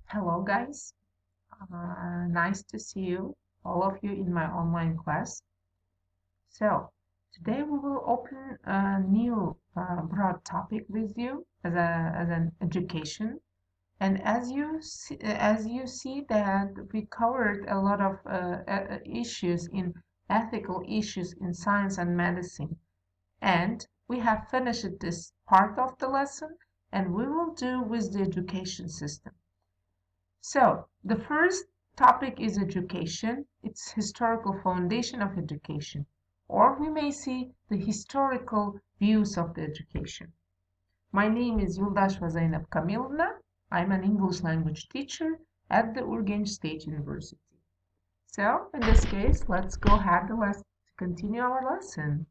Hello, guys. Nice to see you, all of you, in my online class. So, today we will open a new broad topic with you as an education. And as you see that we covered a lot of issues in ethical issues in science and medicine, and we have finished this part of the lesson, and we will do with the education system. So, the first topic is education, its historical foundation of education, or we may see the historical views of the education. My name is Yuldasheva Zainab Kamilовna. I'm an English language teacher at the Urgench State University. So, in this case, let's go ahead to continue our lesson.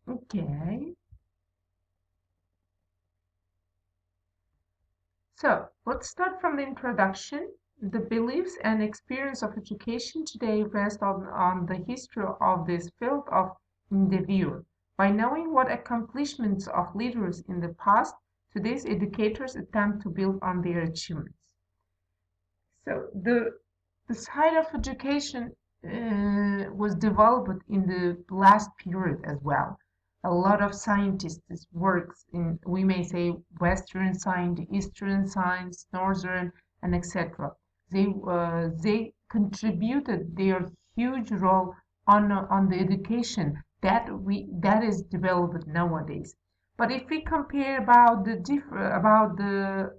Okay. So, let's start from the introduction. The beliefs and experience of education today rest on the history of this field of endeavor. By knowing what accomplishments of leaders in the past, today's educators attempt to build on their achievements. So, the side of education was developed in the last period as well. A lot of scientists works in, we may say, Western science, Eastern science, Northern, and etc. They contributed their huge role on the education that is developed nowadays. But if we compare about the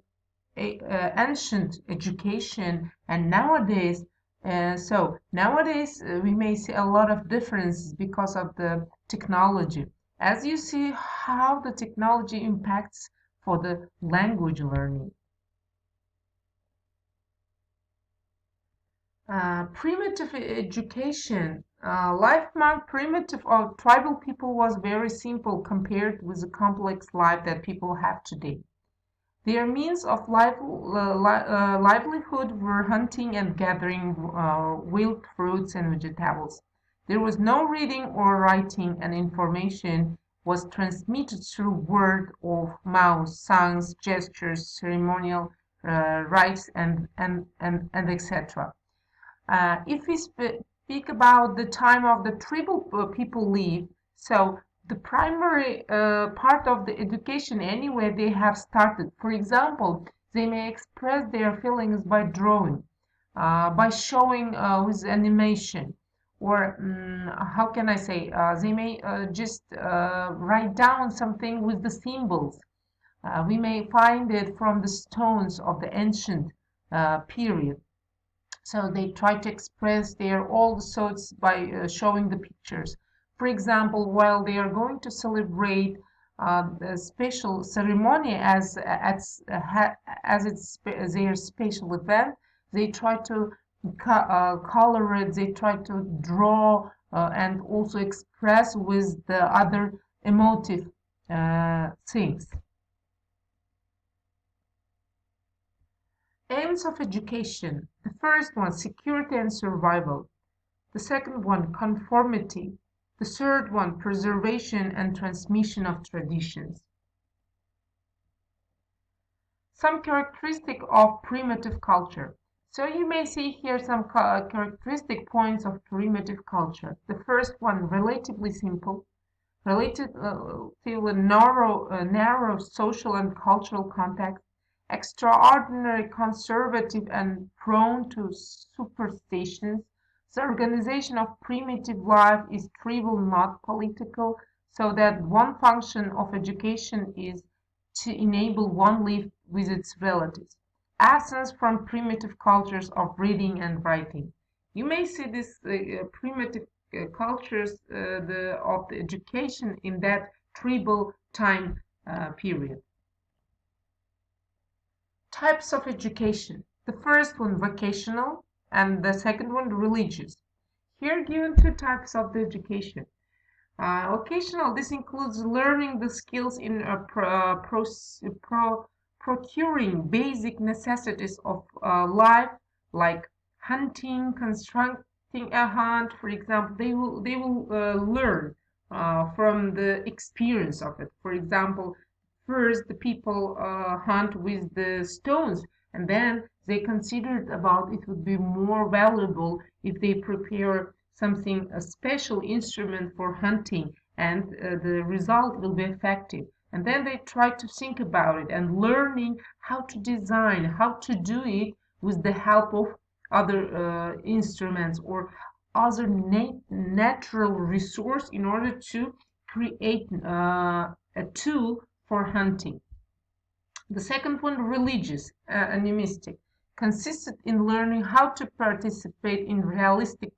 ancient education and nowadays, we may see a lot of differences because of the technology. As you see how the technology impacts for the language learning. Primitive education. Life among primitive or tribal people was very simple compared with the complex life that people have today. Their means of livelihood were hunting and gathering wild fruits and vegetables. There was no reading or writing, and information was transmitted through word of mouth, songs, gestures, ceremonial rites, and etc. If we speak about the time of the tribal people live, so the primary part of the education anyway they have started. For example, they may express their feelings by drawing, by showing with animation, or how can I say, they may just write down something with the symbols. We may find it from the stones of the ancient period. So they try to express their old thoughts by showing the pictures. For example, while they are going to celebrate a special ceremony as it's their special event, they try to color it, they try to draw and also express with the other emotive things. Aims of education. The first one, security and survival. The second one, conformity. The third one, preservation and transmission of traditions. Some characteristic of primitive culture. So you may see here some characteristic points of primitive culture. The first one, relatively simple, relatively narrow social and cultural context, extraordinary conservative and prone to superstitions. The organization of primitive life is tribal, not political, so that one function of education is to enable one live with its relatives. Absence from primitive cultures of reading and writing. You may see this primitive cultures of the education in that tribal time period. Types of education. The first one vocational and the second one religious. Here given two types of the education. Vocational, this includes learning the skills in procuring basic necessities of life, like hunting, constructing a hunt, for example. They will learn from the experience of it. For example, first the people hunt with the stones, and then they considered about it would be more valuable if they prepare something, a special instrument for hunting, and the result will be effective. And then they try to think about it and learning how to design, how to do it with the help of other instruments or other natural resource in order to create a tool for hunting. The second one, religious, animistic, consisted in learning how to participate in ritualistic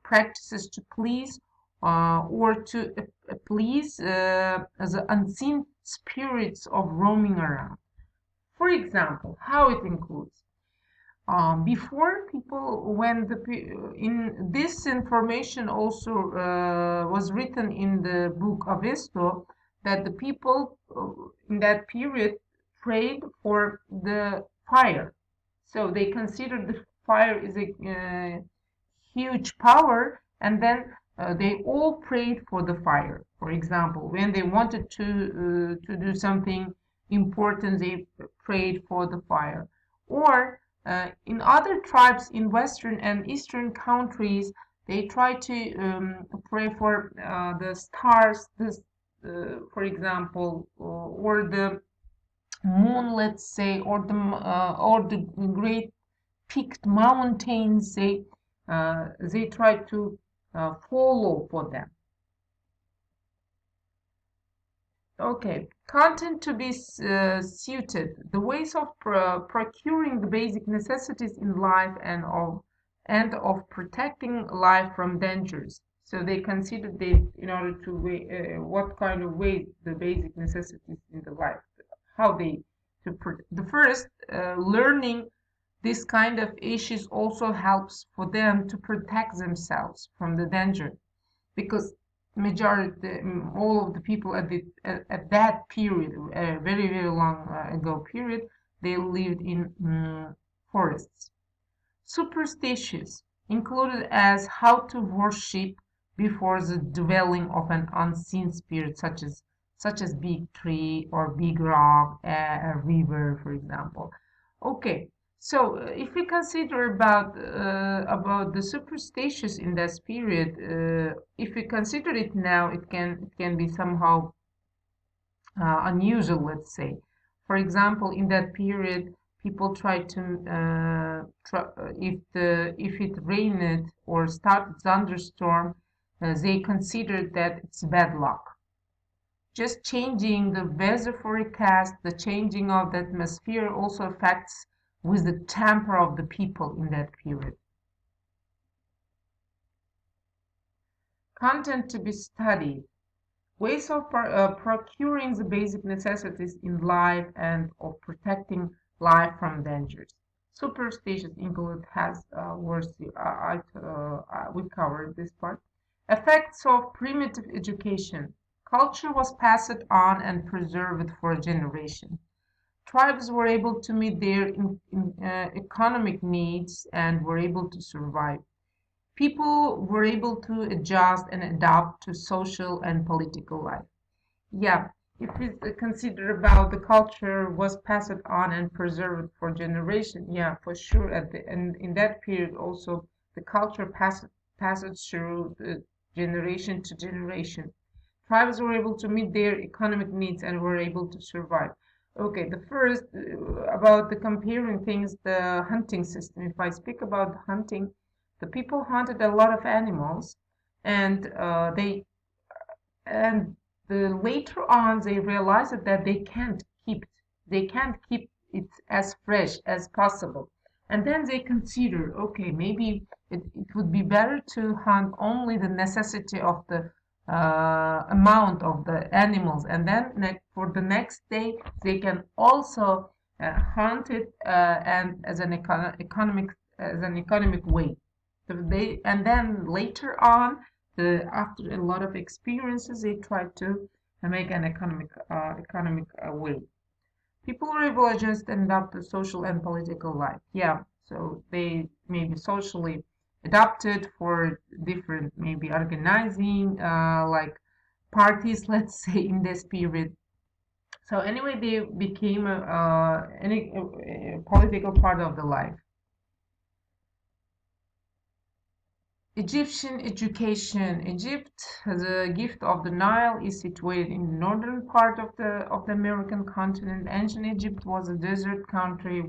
practices to please or to please the unseen spirits of roaming around. For example, how it includes before people when the in this information also was written in the book Avesto, that the people in that period prayed for the fire, so they considered the fire is a huge power, and then they all prayed for the fire. For example, when they wanted to do something important, they prayed for the fire. Or in other tribes in Western and Eastern countries, they try to pray for the stars, for example, or the moon, let's say, or the great peaked mountains. They try to follow for them. Okay, content to be suited. The ways of procuring the basic necessities in life and of protecting life from dangers. So they considered it in order to what kind of way the basic necessities in the life, how they the first learning this kind of issues also helps for them to protect themselves from the danger, because majority all of the people at that period, very very long ago period, they lived in forests. Superstitious included as how to worship before the dwelling of an unseen spirit, such as big tree or big rock, a river, for example. Okay, so if we consider about the superstitious in that period, if we consider it now, it can be somehow unusual, let's say. For example, in that period, people try to if it rained or started thunderstorm, they considered that it's bad luck. Just changing the weather forecast, the changing of the atmosphere also affects with the temper of the people in that period. Content to be studied. Ways of procuring the basic necessities in life and of protecting life from dangers. Superstitious include has words we covered this part. Effects of primitive education. Culture was passed on and preserved for a generation. Tribes were able to meet their economic needs and were able to survive. People were able to adjust and adapt to social and political life. Yeah, if we consider about the culture was passed on and preserved for generation, yeah, for sure. And in that period also, the culture passed through the generation to generation. Tribes were able to meet their economic needs and were able to survive. Okay, the first about the comparing things, the hunting system. If I speak about hunting, the people hunted a lot of animals, and and later on they realized that they can't keep it as fresh as possible, and then they consider, okay, maybe it would be better to hunt only the necessity of the amount of the animals, and then for the next day they can also hunt it and as an economic way. So and then later on, after a lot of experiences, they try to make an economic way. People were able to just adapt to social and political life. Yeah, so they maybe socially adapted for different, maybe organizing, like parties, let's say, in this period. So anyway, they became a political part of the life. Egyptian education. Egypt, the gift of the Nile, is situated in the northern part of the American continent. Ancient Egypt was a desert country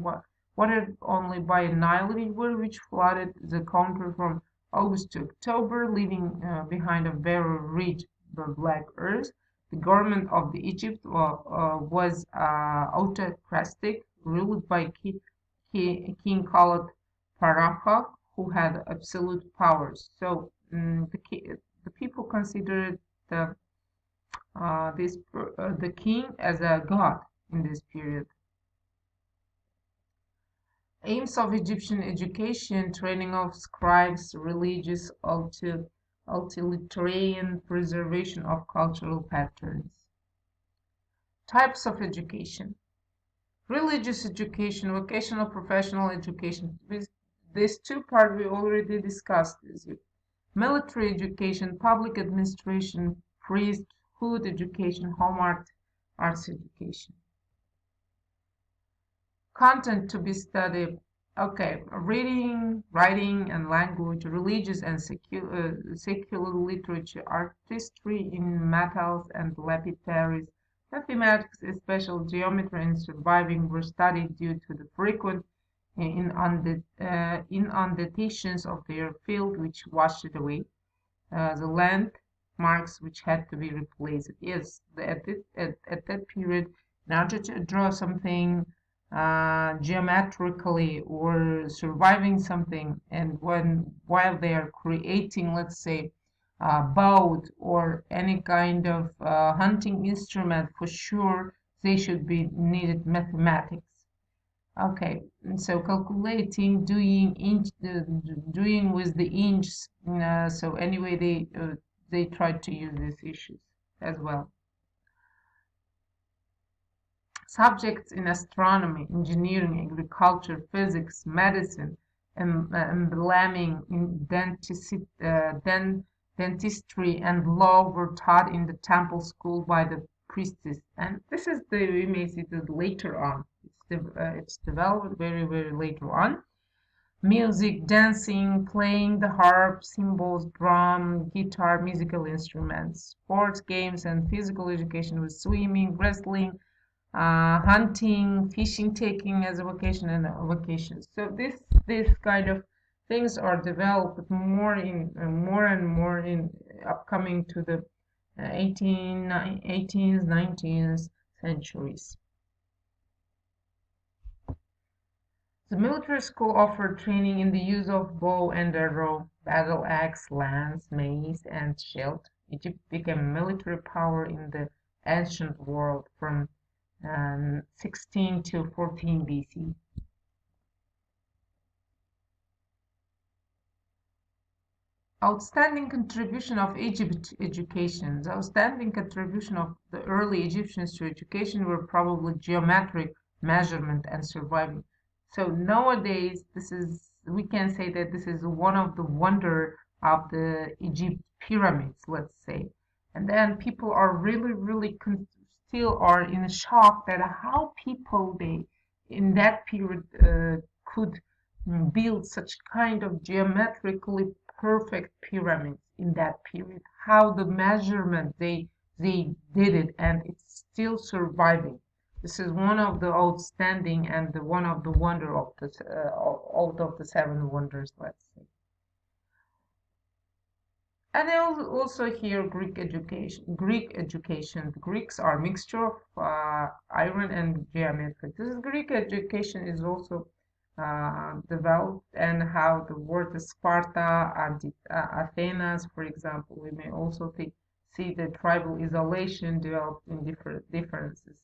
watered only by a Nile river, which flooded the country from August to October, leaving behind a very rich black earth. The government of the Egypt was autocratic, ruled by king called Pharaoh, who had absolute powers. So the people considered the the king as a god in this period. Aims of Egyptian education: training of scribes, religious utilitarian, preservation of cultural patterns. Types of education: religious education, vocational professional education. With these two parts we already discussed this. Military education, public administration, priesthood education, home arts education. Content to be studied. Okay, reading, writing, and language, religious and secular literature, artistry in metals and lapidaries, mathematics, especially geometry and surviving were studied due to the frequent inundations of their field, which washed it away the landmarks which had to be replaced. Yes, at that period, in order to draw something geometrically or surviving something, and while they are creating, let's say, a boat or any kind of hunting instrument, for sure they should be needed mathematics. Okay, so calculating, doing with the inches. So anyway, they tried to use these issues as well. Subjects in astronomy, engineering, agriculture, physics, medicine, embalming, in dentistry, and law were taught in the temple school by the priestess. And this is we may see that later on. It's developed very later on. Music, dancing, playing the harp, cymbals, drum, guitar, musical instruments, sports, games, and physical education with swimming, wrestling, hunting, fishing, taking as a vocation and a vocation. So this kind of things are developed more and more in upcoming to the 18th, 19th centuries. The military school offered training in the use of bow and arrow, battle axe, lance, mace, and shield. Egypt became a military power in the ancient world from 16 to 14 BC. Outstanding contribution of Egypt education. The outstanding contribution of the early Egyptians to education were probably geometric measurement and surviving. So nowadays, we can say that this is one of the wonder of the Egypt pyramids, let's say. And then people are really still are in shock that how people they in that period could build such kind of geometrically perfect pyramids in that period. How the measurement they did it, and it's still surviving. This is one of the outstanding and one of the wonder of the out of the seven wonders, let's say. And also here Greek education. The Greeks are a mixture of iron and geometry. This Greek education is also developed, and how the word Sparta and Athens, for example, we may also see the tribal isolation developed in different differences.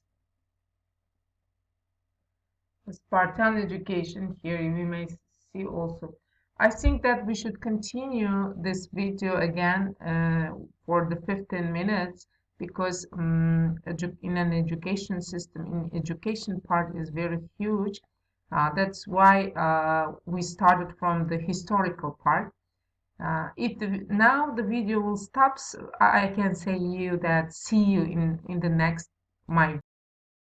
The Spartan education here we may see also. I think that we should continue this video again for the 15 minutes, because in an education system, in education part is very huge. That's why we started from the historical part. If now the video will stop, I can say you that see you in the next my